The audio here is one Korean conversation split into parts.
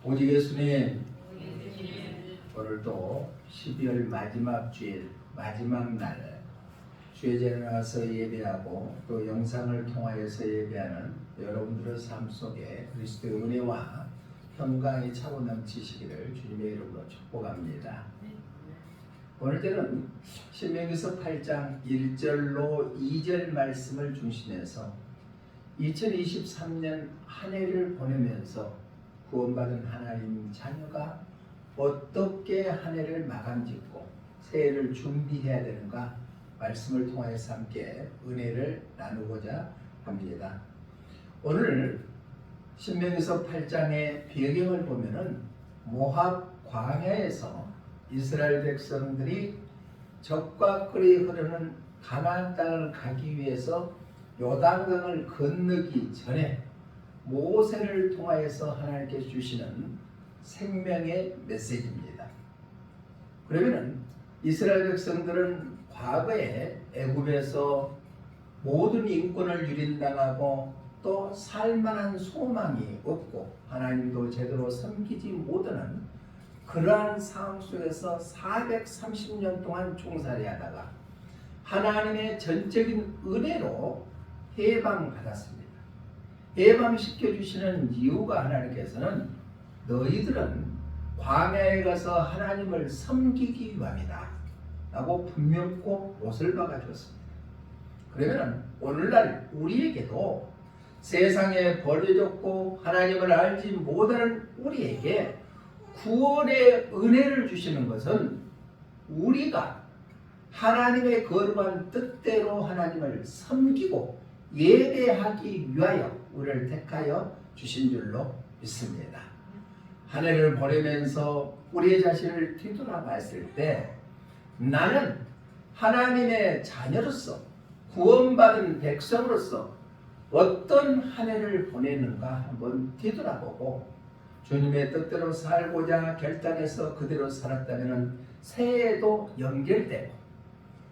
오직 예수님, 오늘도 12월 마지막 주일, 마지막 날 주의 전에 나와서 예배하고 또 영상을 통하여서 예배하는 여러분들의 삶 속에 그리스도의 은혜와 평강이 차고 넘치시기를 주님의 이름으로 축복합니다. 오늘 때는 신명기서 8장 1절로 2절 말씀을 중심해서 2023년 한 해를 보내면서 구원받은 하나님 자녀가 어떻게 한 해를 마감짓고 새해를 준비해야 되는가 말씀을 통해서 함께 은혜를 나누고자 합니다. 오늘 신명기서 8장의 배경을 보면은 모압 광야에서 이스라엘 백성들이 적과 꿀이 흐르는 가나안 땅을 가기 위해서 요단강을 건너기 전에 모세를 통하여서 하나님께 주시는 생명의 메시지입니다. 그러면은 이스라엘 백성들은 과거에 애굽에서 모든 인권을 유린당하고 또 살만한 소망이 없고 하나님도 제대로 섬기지 못하는 그러한 상황 속에서 430년 동안 종살이하다가 하나님의 전적인 은혜로 해방받았습니다. 해방시켜 주시는 이유가 하나님께서는 너희들은 광야에 가서 하나님을 섬기기 위함이다 라고 분명코 못을 박아주었습니다. 그러면 오늘날 우리에게도 세상에 버려졌고 하나님을 알지 못하는 우리에게 구원의 은혜를 주시는 것은 우리가 하나님의 거룩한 뜻대로 하나님을 섬기고 예배하기 위하여 우리를 택하여 주신 줄로 믿습니다. 한 해를 보내면서 우리의 자신을 뒤돌아봤을 때 나는 하나님의 자녀로서 구원받은 백성으로서 어떤 한 해를 보내는가 한번 뒤돌아보고 주님의 뜻대로 살고자 결단해서 그대로 살았다면 새해에도 연결되고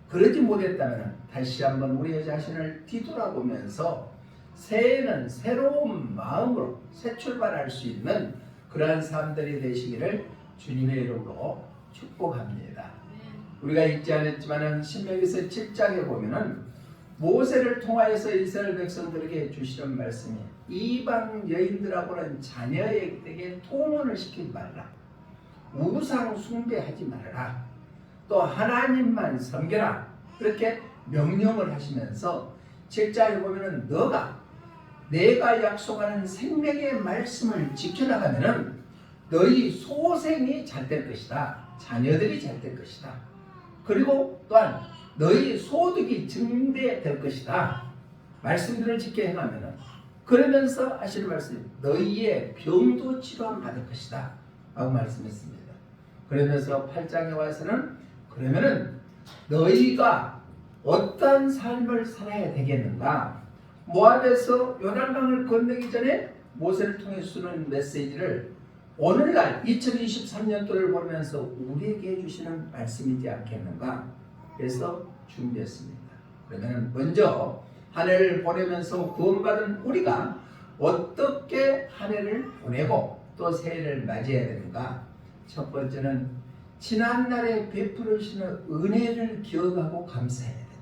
그러지 못했다면 다시 한번 우리의 자신을 뒤돌아보면서 새해는 새로운 마음으로 새 출발할 수 있는 그러한 삶들이 되시기를 주님의 이름으로 축복합니다. 우리가 읽지 않았지만 신명기서 7장에 보면은 모세를 통하여서 이스라엘 백성들에게 주시는 말씀이 이방 여인들하고는 자녀에게 통혼을 시키지 말라. 우상 숭배하지 말아라. 또 하나님만 섬겨라. 그렇게 명령을 하시면서 7장에 보면은 내가 약속하는 생명의 말씀을 지켜나가면은 너희 소생이 잘 될 것이다. 자녀들이 잘 될 것이다. 그리고 또한 너희 소득이 증대될 것이다. 말씀들을 지켜 행하면은 그러면서 하시는 말씀이 너희의 병도 치료함 받을 것이다 라고 말씀했습니다. 그러면서 8장에 와서는 그러면은 너희가 어떤 삶을 살아야 되겠는가? 모압에서 요단강을 건너기 전에 모세를 통해 주는 메시지를 오늘날 2023년도를 보면서 우리에게 주시는 말씀이지 않겠는가? 그래서 준비했습니다. 그러면 먼저 한 해를 보내면서 구원받은 우리가 어떻게 한 해를 보내고 또 새해를 맞이해야 되는가? 첫 번째는 지난날에 베풀어 주시는 은혜를 기억하고 감사해야 된다.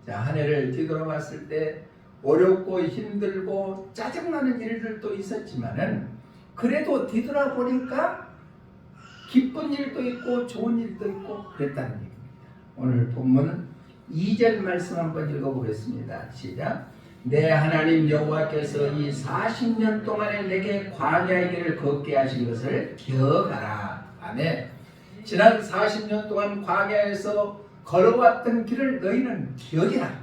자, 한 해를 뒤돌아봤을 때 어렵고 힘들고 짜증나는 일들도 있었지만은 그래도 뒤돌아보니까 기쁜 일도 있고 좋은 일도 있고 그랬다는 얘기입니다. 오늘 본문은 2절 말씀 한번 읽어보겠습니다. 시작. 내 하나님 여호와께서 이 40년 동안에 내게 광야의 길을 걷게 하신 것을 기억하라. 아멘. 지난 40년 동안 광야에서 걸어왔던 길을 너희는 기억해라.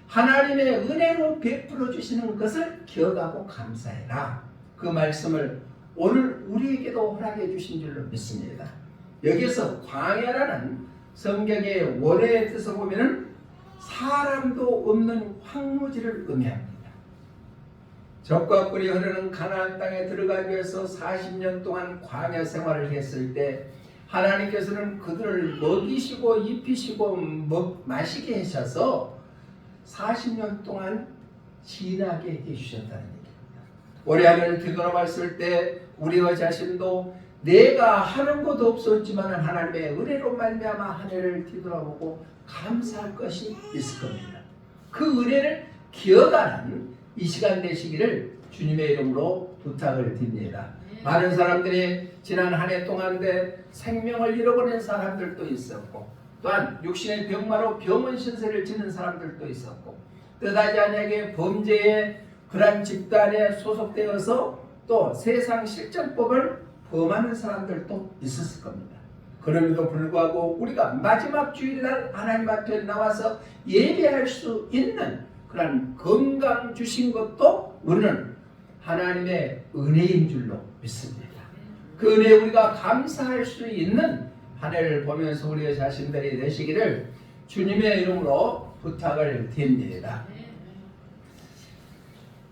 하나님의 은혜로 베풀어 주시는 것을 기억하고 감사해라. 그 말씀을 오늘 우리에게도 허락해 주신 줄로 믿습니다. 여기서 광야라는 성경의 원어의 뜻을 보면은 사람도 없는 황무지를 의미합니다. 적과 꿀이 흐르는 가나안 땅에 들어가기 위해서 40년 동안 광야 생활을 했을 때 하나님께서는 그들을 먹이시고 입히시고 마시게 하셔서 40년 동안 지나게 해주셨다는 얘기입니다. 올해 한 해를 뒤돌아봤을 때 우리와 자신도 내가 하는 것도 없었지만 하나님의 은혜로 말미암아 한 해를 뒤돌아보고 감사할 것이 있을 겁니다. 그 은혜를 기억하는 이 시간 되시기를 주님의 이름으로 부탁을 드립니다. 많은 사람들이 지난 한 해 동안에 생명을 잃어버린 사람들도 있었고, 또한 육신의 병마로 병원 신세를 지는 사람들도 있었고, 뜻하지 아니하게 범죄의 그러한 집단에 소속되어서 또 세상 실정법을 범하는 사람들도 있었을 겁니다. 그럼에도 불구하고 우리가 마지막 주일날 하나님 앞에 나와서 예배할 수 있는 그런 건강 주신 것도 우리는 하나님의 은혜인 줄로 믿습니다. 그 은혜에 우리가 감사할 수 있는 한 해를 보면서 우리 자신들이 되시기를 주님의 이름으로 부탁을 드립니다.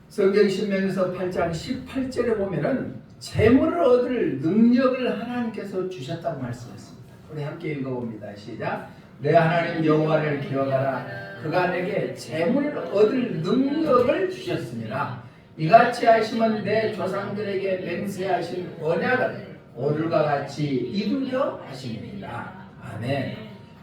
성경 신명기서 8장 18절에 보면은 재물을 얻을 능력을 하나님께서 주셨다고 말씀했습니다. 우리 함께 읽어봅니다. 시작. 내 하나님 여호와를 기억하라. 그가 내게 재물을 얻을 능력을 주셨습니다. 이같이 하시면 내 조상들에게 맹세하신 언약을 오늘과 같이 이루려 하십니다. 아멘.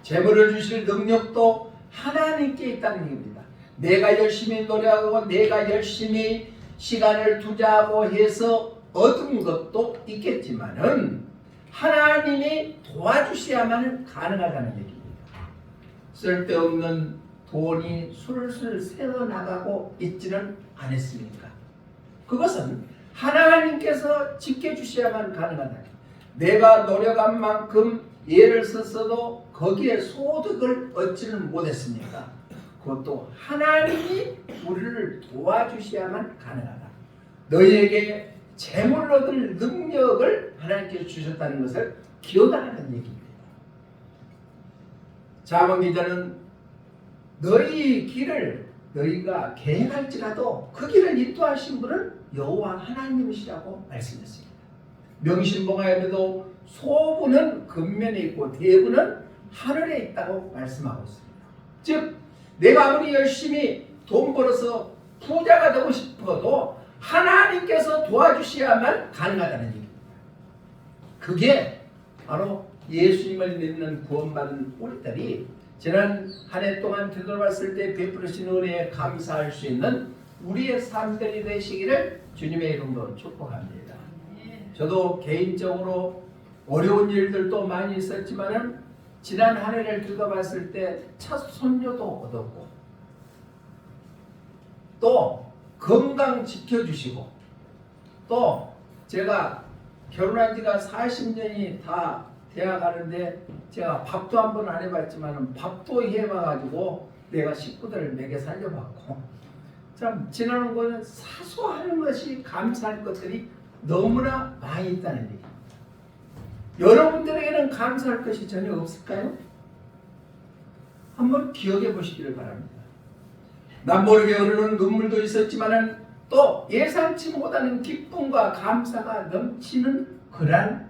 재물을 주실 능력도 하나님께 있다는 얘기입니다. 내가 열심히 노력하고 내가 열심히 시간을 투자하고 해서 얻은 것도 있겠지만은 하나님이 도와주셔야만 가능하다는 얘기입니다. 쓸데없는 돈이 술술 새어나가고 있지는 않았습니까? 그것은 하나님께서 지켜주셔야만 가능하다. 내가 노력한 만큼 예를 썼어도 거기에 소득을 얻지는 못했습니까? 그것도 하나님이 우리를 도와주셔야만 가능하다. 너희에게 재물 얻을 능력을 하나님께서 주셨다는 것을 기억하라는 얘기입니다. 잠언 기자는 너희 길을 너희가 계획할지라도 그 길을 인도하신 분은 여호와 하나님이시라고 말씀했습니다. 명심봉화에도 소부는 근면에 있고 대부는 하늘에 있다고 말씀하고 있습니다. 즉 내가 아무리 열심히 돈 벌어서 부자가 되고 싶어도 하나님께서 도와주셔야만 가능하다는 얘기입니다. 그게 바로 예수님을 믿는 구원받은 우리들이 지난 한 해 동안 되돌아봤을 때 베푸르신 은혜에 감사할 수 있는 우리의 삶들이 되시기를 주님의 이름으로 축복합니다. 저도 개인적으로 어려운 일들도 많이 있었지만은 지난 한 해를 되돌아봤을 때 첫 손녀도 얻었고 또 건강 지켜주시고 또 제가 결혼한 지가 40년이 다 되어가는데 제가 밥도 한 번 안 해봤지만 밥도 해봐가지고 내가 식구들을 먹여 살려봤고 참 지나는 거는 사소한 것이 감사할 것들이 너무나 많이 있다는 얘기입니다. 여러분들에게는 감사할 것이 전혀 없을까요? 한번 기억해 보시기를 바랍니다. 남 모르게 흐르는 눈물도 있었지만 또 예상치 못하는 기쁨과 감사가 넘치는 그러한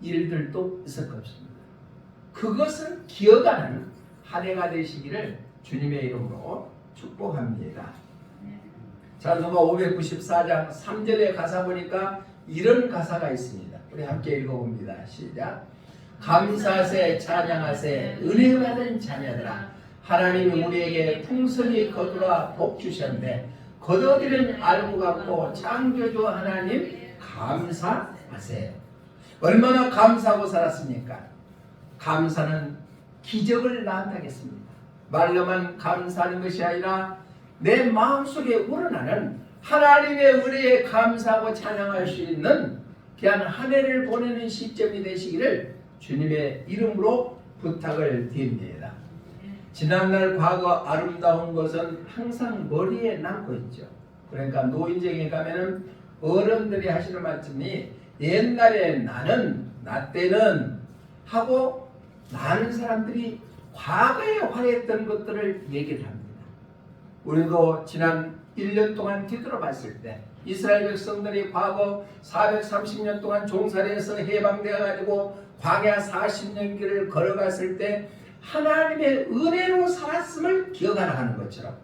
일들도 있을 것입니다. 그것을 기억하는 한 해가 되시기를 주님의 이름으로 축복합니다. 찬송가 594장 3절의 가사 보니까 이런 가사가 있습니다. 우리 함께 읽어봅니다. 시작. 감사하세 찬양하세 은혜 받은 자녀들아 하나님이 우리에게 풍성히 거두라 복 주셨네 거둬들인 알고 갖고 창조주 하나님 감사하세요. 얼마나 감사하고 살았습니까? 감사는 기적을 낳는다겠습니다. 말로만 감사하는 것이 아니라 내 마음속에 우러나는 하나님의 은혜에 감사하고 찬양할 수 있는 귀한 한 해를 보내는 시점이 되시기를 주님의 이름으로 부탁을 드립니다. 지난날 과거 아름다운 것은 항상 머리에 남고 있죠. 그러니까 노인정에 가면은 어른들이 하시는 말씀이 옛날에 나 때는 하고 많은 사람들이 과거에 화했던 것들을 얘기를 합니다. 우리도 지난 1년 동안 뒤돌아봤을 때 이스라엘 백성들이 과거 430년 동안 종살이에서 해방되어 가지고 광야 40년 길을 걸어갔을 때 하나님의 은혜로 살았음을 기억하라 하는 것처럼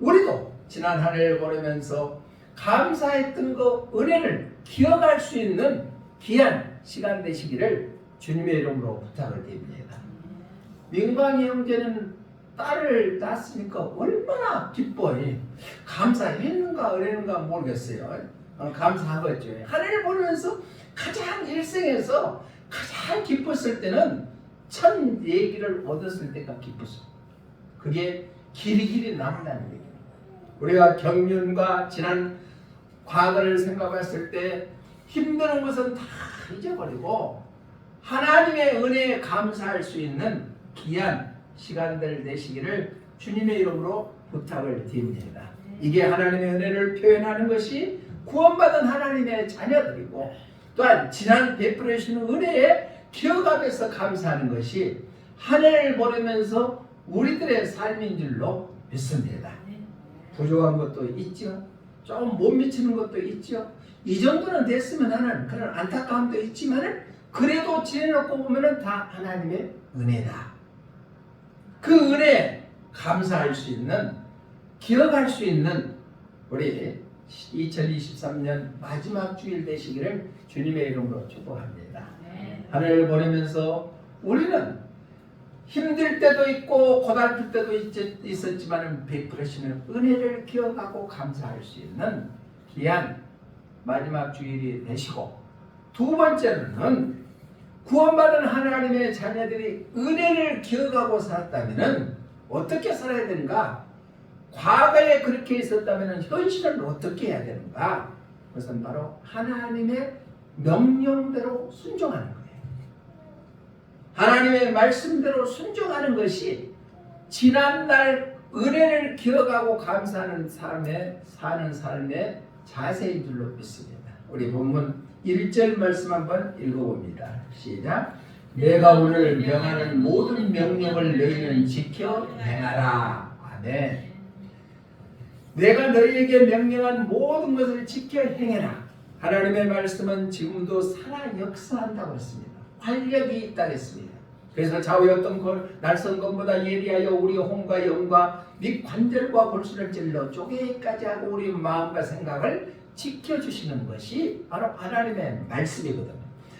우리도 지난 한 해를 보내면서 감사했던 그 은혜를 기억할 수 있는 귀한 시간 되시기를 주님의 이름으로 부탁을 드립니다. 민광이 형제는 딸을 낳았으니까 얼마나 기뻐해. 감사했는가 은혜는가 모르겠어요. 감사한 거죠. 하늘을 보면서 가장 일생에서 가장 기뻤을 때는 첫 얘기를 얻었을 때가 기뻤어. 그게 길이길이 남는다는 얘기예요. 우리가 경륜과 지난 과거를 생각했을 때 힘드는 것은 다 잊어버리고 하나님의 은혜에 감사할 수 있는 귀한 시간들 되시기를 주님의 이름으로 부탁을 드립니다. 이게 하나님의 은혜를 표현하는 것이 구원받은 하나님의 자녀들이고 또한 지난 베풀어 주시는 은혜에 기억하면서 감사하는 것이 하늘을 보내면서 우리들의 삶인 줄로 믿습니다. 부족한 것도 있죠. 좀 못 미치는 것도 있죠. 이 정도는 됐으면 하는 그런 안타까움도 있지만 그래도 지내놓고 보면 다 하나님의 은혜다. 그 은혜에 감사할 수 있는, 기억할 수 있는 우리 2023년 마지막 주일 되시기를 주님의 이름으로 축복합니다. 하늘을 보내면서 우리는 힘들 때도 있고 고달플 때도 있었지만 베풀으시는 은혜를 기억하고 감사할 수 있는 귀한 마지막 주일이 되시고, 두 번째는 구원받은 하나님의 자녀들이 은혜를 기억하고 살았다면 어떻게 살아야 되는가? 과거에 그렇게 있었다면 현실은 어떻게 해야 되는가? 그것은 바로 하나님의 명령대로 순종하는 거예요. 하나님의 말씀대로 순종하는 것이 지난날 은혜를 기억하고 감사하는 삶에 사는 삶의 자세인 줄로 믿습니다. 우리 본문 1절 말씀 한번 읽어봅니다. 시작. 내가 오늘 명하는 모든 명령을 너희는 지켜 행하라. 아멘. 내가 너희에게 명령한 모든 것을 지켜 행해라. 하나님의 말씀은 지금도 살아 역사한다고 했습니다. 활력이 있다고 했습니다. 그래서 좌우의 어떤 날선 것보다 예리하여 우리 혼과 영과 및 관절과 골수를 찔러 쪼개기까지 하고 우리 마음과 생각을 지켜주시는 것이 바로 하나님의 말씀이거든요.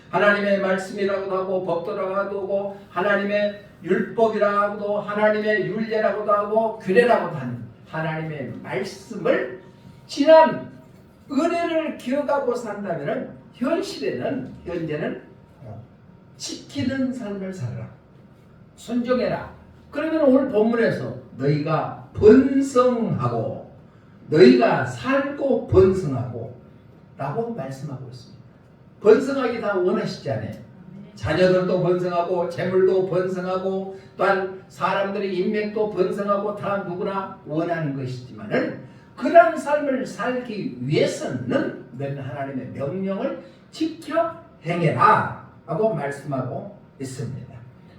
하나님의 말씀이라고도 하고 법도라고도 하고 하나님의 율법이라고도 하나님의 율례라고도 하고 규례라고도 하는 하나님의 말씀을 지난 은혜를 기억하고 산다면 현재는 지키는 삶을 살아라. 순종해라. 그러면 오늘 본문에서 너희가 번성하고 너희가 살고 번성하고 라고 말씀하고 있습니다. 번성하기 다 원하시지 않아요. 자녀들도 번성하고 재물도 번성하고 또한 사람들의 인맥도 번성하고 다 누구나 원하는 것이지만은 그런 삶을 살기 위해서는 너희는 하나님의 명령을 지켜 행해라 하고 말씀하고 있습니다.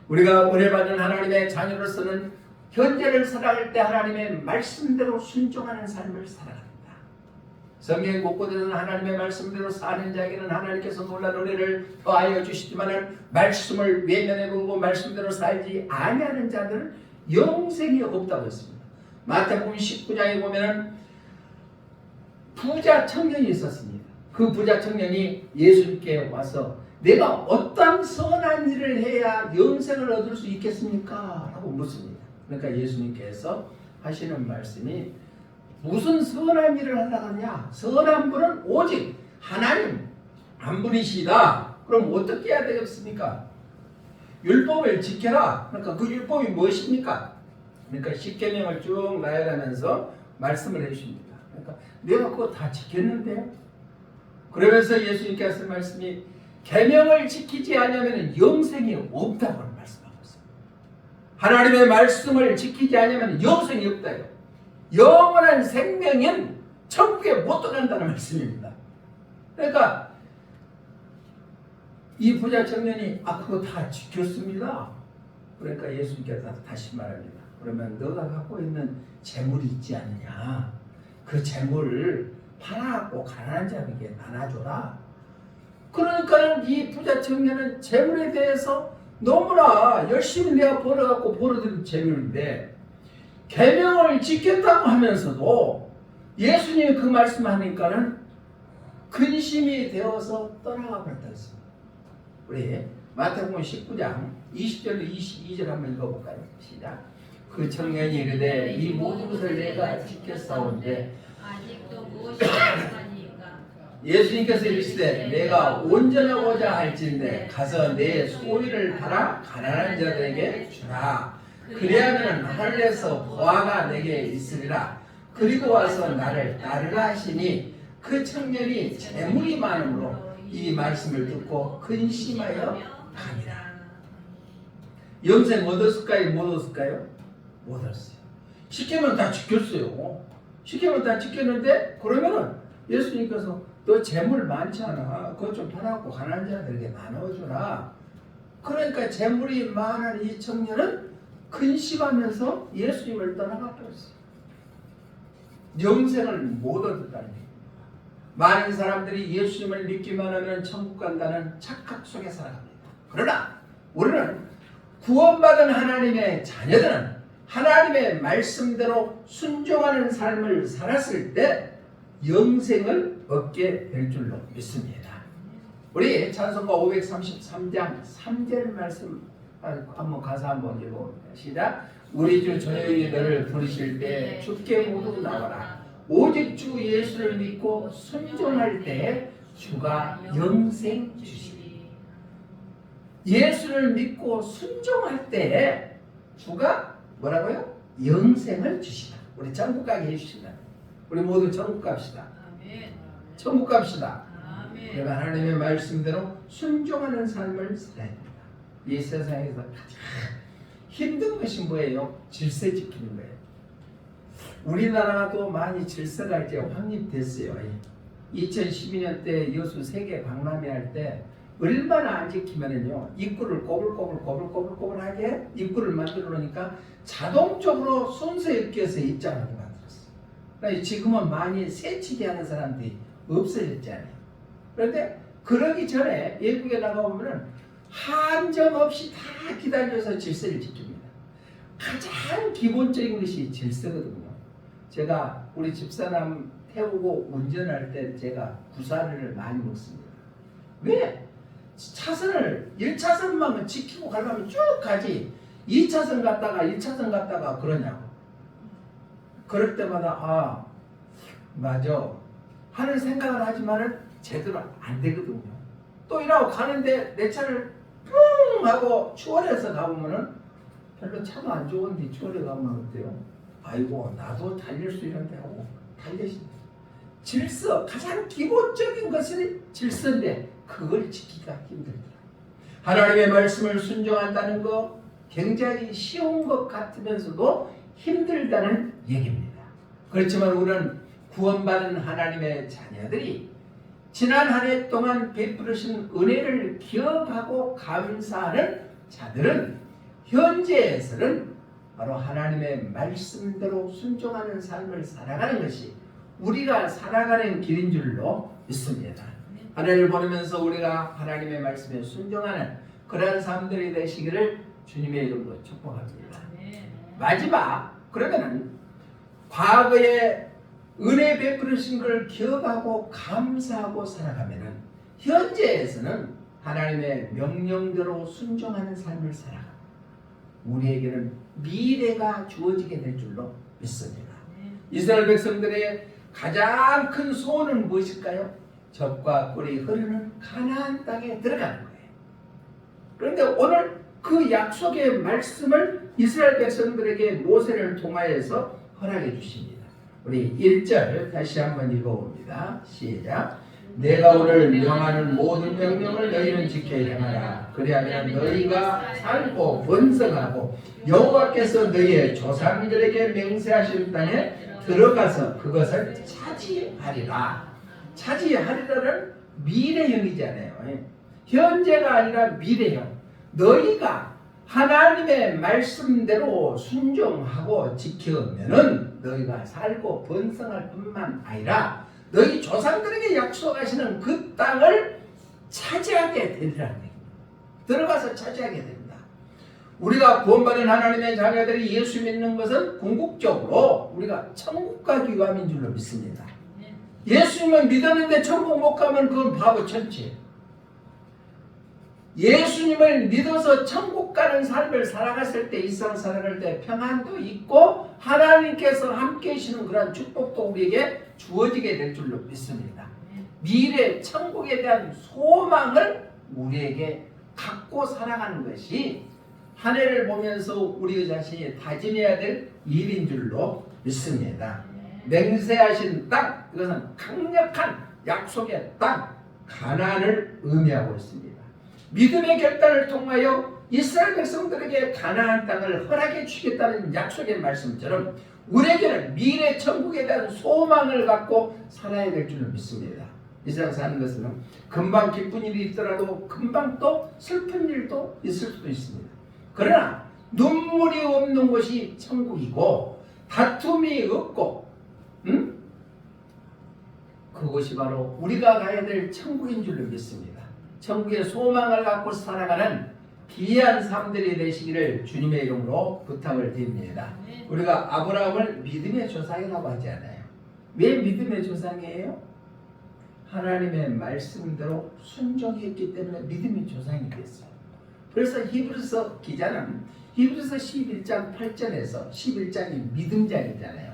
우리가 은혜 받은 하나님의 자녀로서는 현재를 살아갈 때 하나님의 말씀대로 순종하는 삶을 살아갑니다. 성경 곳곳에는 하나님의 말씀대로 사는 자에게는 하나님께서 놀라운 은혜를 더하여 주시지만 말씀을 외면해 보고 말씀대로 살지 아니하는 자들은 영생이 없다고 했습니다. 마태복음 19장에 보면 부자 청년이 있었습니다. 그 부자 청년이 예수님께 와서 내가 어떤 선한 일을 해야 영생을 얻을 수 있겠습니까? 라고 묻습니다. 그러니까 예수님께서 하시는 말씀이 무슨 선한 일을 하려고 하냐? 선한 분은 오직 하나님 한 분이시다. 그럼 어떻게 해야 되겠습니까? 율법을 지켜라. 그러니까 그 율법이 무엇입니까? 그러니까 십계명을 쭉 나열하면서 말씀을 해주십니다. 그러니까 내가 그거 다 지켰는데요. 그러면서 예수님께서 하신 말씀이 계명을 지키지 않으면 영생이 없다고 말씀하고 있습니다. 하나님의 말씀을 지키지 않으면 영생이 없다요. 영원한 생명은 천국에 못 들어간다는 말씀입니다. 그러니까 이 부자 청년이 그거 다 지켰습니다. 그러니까 예수님께서 다시 말합니다. 그러면 너가 갖고 있는 재물이 있지 않느냐? 그 재물을 팔아갖고 가난한 자에게 나눠줘라. 그러니까 이 부자 청년은 재물에 대해서 너무나 열심히 내가 벌어갖고 벌어들인 재물인데 계명을 지켰다고 하면서도 예수님이 그 말씀하니까는 근심이 되어서 떠나가 버렸다 했습니다. 우리 마태복음 19장 20절로 22절 한번 읽어볼까요? 시작. 그 청년이 이르되 이 모든 것을 내가 지켰사온데 아직도 무엇이 부족하니까. 예수님께서 이르시되 내가 온전하고자 할진대 가서 내 소유를 팔아 가난한 자들에게 주라. 그리하면 하늘에서 보화가 내게 있으리라. 그리고 와서 나를 따르라 하시니 그 청년이 재물이 많으므로 이 말씀을 듣고 근심하여 가니라. 영생 얻었을까요? 못 얻었을까요? 못 얻었어요. 시키면 다 지켰어요. 시키면 다 지켰는데 그러면은 예수님께서 너 재물 많잖아. 그거 좀 팔아갖고 가난한 자들에게 나눠주라. 그러니까 재물이 많은 이 청년은 근심하면서 예수님을 떠나가 버렸어요. 영생을 못 얻었다는 얘기예요. 많은 사람들이 예수님을 믿기만 하면 천국 간다는 착각 속에 살아갑니다. 그러나 우리는 구원받은 하나님의 자녀들은 하나님의 말씀대로 순종하는 삶을 살았을 때 영생을 얻게 될 줄로 믿습니다. 우리 찬송가 533장 3절 말씀 한번 가사 한번 읽어봅니다. 시작. 우리 주 조용히 너를 부르실 때 주께 모두 나와라. 오직 주 예수를 믿고 순종할 때 주가 영생 주시리. 예수를 믿고 순종할 때 주가 뭐라고요? 영생을 주시다. 우리 천국 가게 해주신다. 우리 모두 천국 갑시다. 천국 갑시다. 내가 하나님의 말씀대로 순종하는 삶을 살아야 됩니다. 이 세상에서 가장 힘든 것이 뭐예요? 질서 지키는 거예요. 우리나라도 많이 질서가 이제 확립됐어요. 2012년 때 여수 세계 박람회 할 때 얼마나 안 지키면은요 입구를 꼬불꼬불하게 입구를 만들어 놓으니까 자동적으로 순서에 껴서 입장하게 만들었어요. 그러니까 지금은 많이 새치기 하는 사람들이 없어졌잖아요. 그런데 그러기 전에 외국에 나가보면은 한 점 없이 다 기다려서 질서를 지킵니다. 가장 기본적인 것이 질서거든요. 제가 우리 집사람 태우고 운전할 때 제가 구사를 많이 먹습니다. 왜? 차선을 1차선만 지키고 가려면 쭉 가지 2차선 갔다가 1차선 갔다가 그러냐고. 그럴 때마다 아 맞아 하는 생각을 하지만은 제대로 안 되거든요. 또 이러고 가는데 내 차를 뿡 하고 추월해서 가보면은 별로 차도 안 좋은데 추월해 가면 어때요? 아이고 나도 달릴 수 있는데 하고 달리십니다. 질서 가장 기본적인 것은 질서인데 그걸 지키기가 힘들다. 하나님의 말씀을 순종한다는 거 굉장히 쉬운 것 같으면서도 힘들다는 얘기입니다. 그렇지만 우리는 구원받은 하나님의 자녀들이 지난 한 해 동안 베푸르신 은혜를 기억하고 감사하는 자들은 현재에서는 바로 하나님의 말씀대로 순종하는 삶을 살아가는 것이 우리가 살아가는 길인 줄로 믿습니다. 한 해를 보내면서 우리가 하나님의 말씀에 순종하는 그러한 삶들이 되시기를 주님의 이름으로 축복합니다. 마지막 그러면은 과거에 은혜 베푸신 걸 기억하고 감사하고 살아가면은 현재에서는 하나님의 명령대로 순종하는 삶을 살아가 우리에게는 미래가 주어지게 될 줄로 믿습니다. 이스라엘 백성들의 가장 큰 소원은 무엇일까요? 젖과 꿀이 흐르는 가나안 땅에 들어가는 거예요. 그런데 오늘 그 약속의 말씀을 이스라엘 백성들에게 모세를 통하여서 허락해 주십니다. 우리 1절 다시 한번 읽어봅니다. 시작. 내가 오늘 명하는 모든 명령을 너희는 지켜 행하라. 그리하면 너희가 살고 번성하고 여호와께서 너희의 조상들에게 맹세하신 땅에 들어가서 그것을 차지하리라. 차지하리라는 미래형이잖아요. 현재가 아니라 미래형. 너희가 하나님의 말씀대로 순종하고 지키면은 너희가 살고 번성할 뿐만 아니라 너희 조상들에게 약속하시는 그 땅을 차지하게 되리라는 얘기입니다. 들어가서 차지하게 됩니다. 우리가 구원받은 하나님의 자녀들이 예수 믿는 것은 궁극적으로 우리가 천국 가기 위함인 줄로 믿습니다. 예수님은 믿었는데 천국 못 가면 그건 바보 천치. 예수님을 믿어서 천국 가는 삶을 살아갔을 때, 일상 살아갈 때 평안도 있고 하나님께서 함께 계시는 그런 축복도 우리에게 주어지게 될 줄로 믿습니다. 미래 천국에 대한 소망을 우리에게 갖고 살아가는 것이 한 해를 보면서 우리 자신이 다짐해야 될 일인 줄로 믿습니다. 맹세하신 땅, 이것은 강력한 약속의 땅, 가나안을 의미하고 있습니다. 믿음의 결단을 통하여 이스라엘 백성들에게 가나안 땅을 허락해 주겠다는 약속의 말씀처럼 우리에게는 미래 천국에 대한 소망을 갖고 살아야 될 줄로 믿습니다. 이 세상 사는 것은 금방 기쁜 일이 있더라도 금방 또 슬픈 일도 있을 수도 있습니다. 그러나 눈물이 없는 곳이 천국이고 다툼이 없고 그것이 바로 우리가 가야 될 천국인 줄로 믿습니다. 천국의 소망을 갖고 살아가는 귀한 삶들이 되시기를 주님의 이름으로 부탁을 드립니다. 우리가 아브라함을 믿음의 조상이라고 하지 않아요. 왜 믿음의 조상이에요? 하나님의 말씀대로 순종했기 때문에 믿음의 조상이 됐어요. 그래서 히브리서 기자는 히브리서 11장 8절에서 11장이 믿음장이잖아요.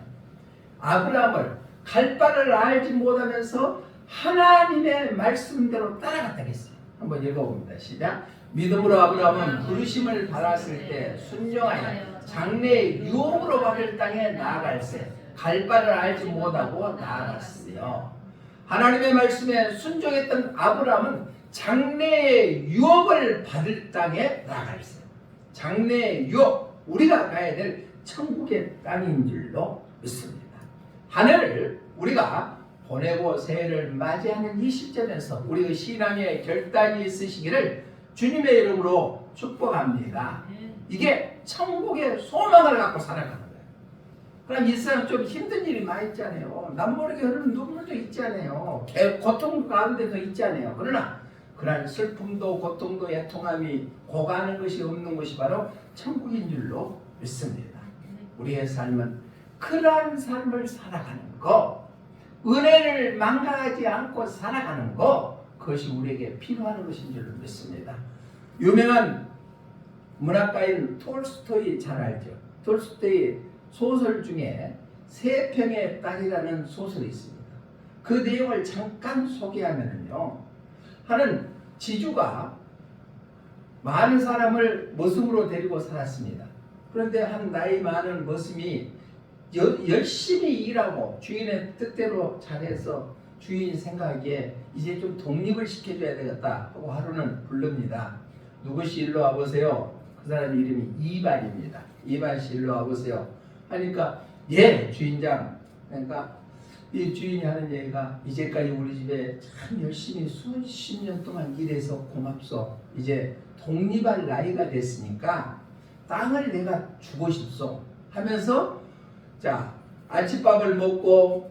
아브라함을 갈 바를 알지 못하면서 하나님의 말씀대로 따라갔다 했어요. 한번 읽어봅니다. 시작. 믿음으로 아브라함은 부르심을 받았을 때 순종하여 장래의 유업으로 받을 땅에 나아갈새 갈 바를 알지 못하고 나아갔으며 하나님의 말씀에 순종했던 아브라함은 장래의 유업을 받을 땅에 나아갔어요. 장래의 유업, 우리가 가야 될 천국의 땅인 줄로 믿습니다. 한 해를 우리가 보내고 새해를 맞이하는 이 시점에서 우리의 신앙의 결단이 있으시기를 주님의 이름으로 축복합니다. 이게 천국의 소망을 갖고 살아가는 거예요. 그럼 이 세상 좀 힘든 일이 많이 있잖아요. 남모르게 흐르는 눈물도 있잖아요. 고통 가운데도 있잖아요. 그러나 그런 슬픔도 고통도 애통함이 고가는 것이 없는 것이 바로 천국인 줄로 믿습니다. 우리의 삶은 그러한 삶을 살아가는 것, 은혜를 망각하지 않고 살아가는 것, 그것이 우리에게 필요한 것인 줄로 믿습니다. 유명한 문학가인 톨스토이 잘 알죠? 톨스토이 소설 중에 세 평의 땅이라는 소설이 있습니다. 그 내용을 잠깐 소개하면요, 하는 지주가 많은 사람을 머슴으로 데리고 살았습니다. 그런데 한 나이 많은 머슴이 열심히 일하고 주인의 뜻대로 잘해서 주인 생각에 이제 좀 독립을 시켜줘야 되겠다 하고 하루는 부릅니다. 누구시 일로 와보세요. 그 사람 이름이 이반입니다. 이반 씨 일로 와보세요. 하니까 예 주인장. 그러니까 이 주인이 하는 얘기가 이제까지 우리 집에 참 열심히 수십 년 동안 일해서 고맙소. 이제 독립할 나이가 됐으니까 땅을 내가 주고 싶소 하면서 자 아침밥을 먹고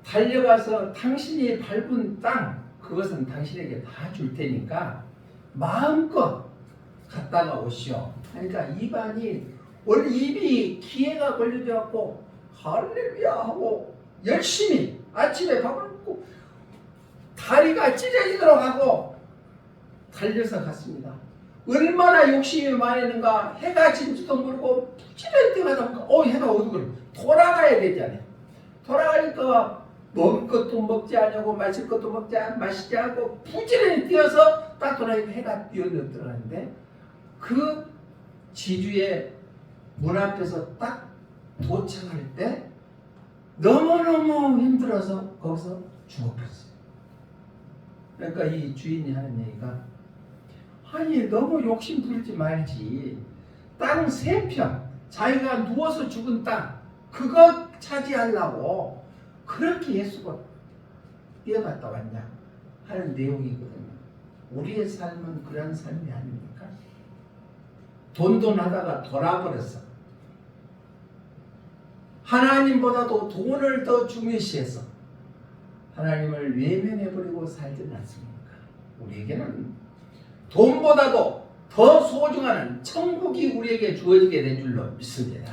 달려가서 당신이 밟은 땅 그것은 당신에게 다 줄 테니까 마음껏 갔다가 오시오. 그러니까 이반이 원래 입이 기회가 걸려져 갖고 할렐루야 하고 열심히 아침에 밥을 먹고 다리가 찢어지도록 하고 달려서 갔습니다. 얼마나 욕심이 많았는가. 해가 진지도 모르고 부지런히 뛰어가다가 해가 어두워 돌아가야 되잖아요. 돌아가니까 먹을 것도 먹지 않냐고 마실 것도 마시지 않고 부지런히 뛰어서 딱 돌아가니까 해가 뛰어들어가는데 그 지주의 문 앞에서 딱 도착할 때 너무너무 힘들어서 거기서 죽어버렸어요. 그러니까 이 주인이 하는 얘기가 아니 너무 욕심 부리지 말지. 땅 3평 자기가 누워서 죽은 땅 그거 차지하려고 그렇게 예수가 뛰어갔다 왔냐 하는 내용이거든요. 우리의 삶은 그런 삶이 아닙니까? 돈돈하다가 돌아버렸어. 하나님보다도 돈을 더 중요시해서 하나님을 외면해버리고 살지는 않습니까? 우리에게는 돈보다도 더 소중한 천국이 우리에게 주어지게 된 줄로 믿습니다.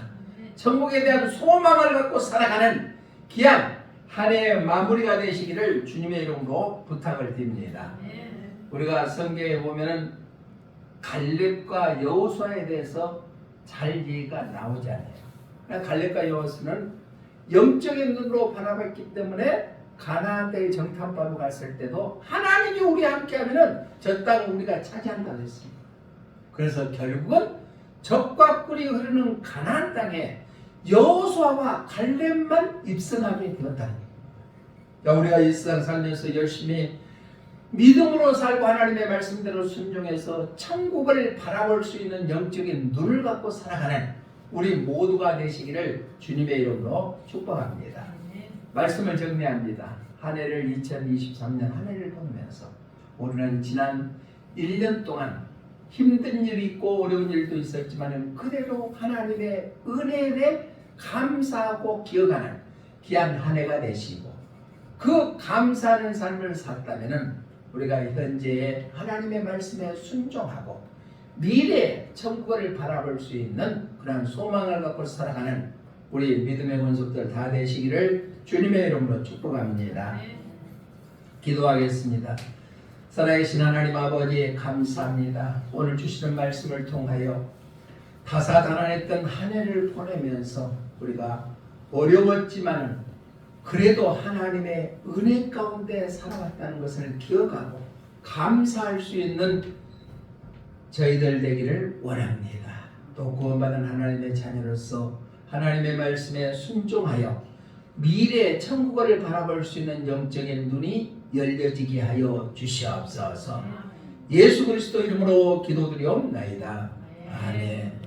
천국에 대한 소망을 갖고 살아가는 귀한 한 해의 마무리가 되시기를 주님의 이름으로 부탁을 드립니다. 우리가 성경에 보면은 갈렙과 여호수아에 대해서 잘 얘기가 나오지 않아요. 갈렙과 여호수아는 영적인 눈으로 바라봤기 때문에 가나안 땅에 정탐하러 갔을 때도 하나님이 우리와 함께하면은 저 땅을 우리가 차지한다고 했습니다. 그래서 결국은 적과 꿀이 흐르는 가나안 땅에 여호수아와 갈렙만 입성하게 되었다는 거예요. 우리가 이 세상 살면서 열심히 믿음으로 살고 하나님의 말씀대로 순종해서 천국을 바라볼 수 있는 영적인 눈을 갖고 살아가는 우리 모두가 되시기를 주님의 이름으로 축복합니다. 말씀을 정리합니다. 한 해를 2023년 한 해를 보면서 우리는 지난 1년 동안 힘든 일이 있고 어려운 일도 있었지만 그대로 하나님의 은혜에 대해 감사하고 기억하는 귀한 한 해가 되시고 그 감사하는 삶을 살다면 우리가 현재의 하나님의 말씀에 순종하고 미래의 천국을 바라볼 수 있는 그런 소망을 갖고 살아가는 우리 믿음의 권속들 다 되시기를 주님의 이름으로 축복합니다. 기도하겠습니다. 살아계신 하나님 아버지 감사합니다. 오늘 주시는 말씀을 통하여 다사다난했던 한 해를 보내면서 우리가 어려웠지만 그래도 하나님의 은혜 가운데 살아왔다는 것을 기억하고 감사할 수 있는 저희들 되기를 원합니다. 또 구원받은 하나님의 자녀로서 하나님의 말씀에 순종하여 미래의 천국을 바라볼 수 있는 영적인 눈이 열려지게 하여 주시옵소서. 예수 그리스도 이름으로 기도드리옵나이다. 아멘.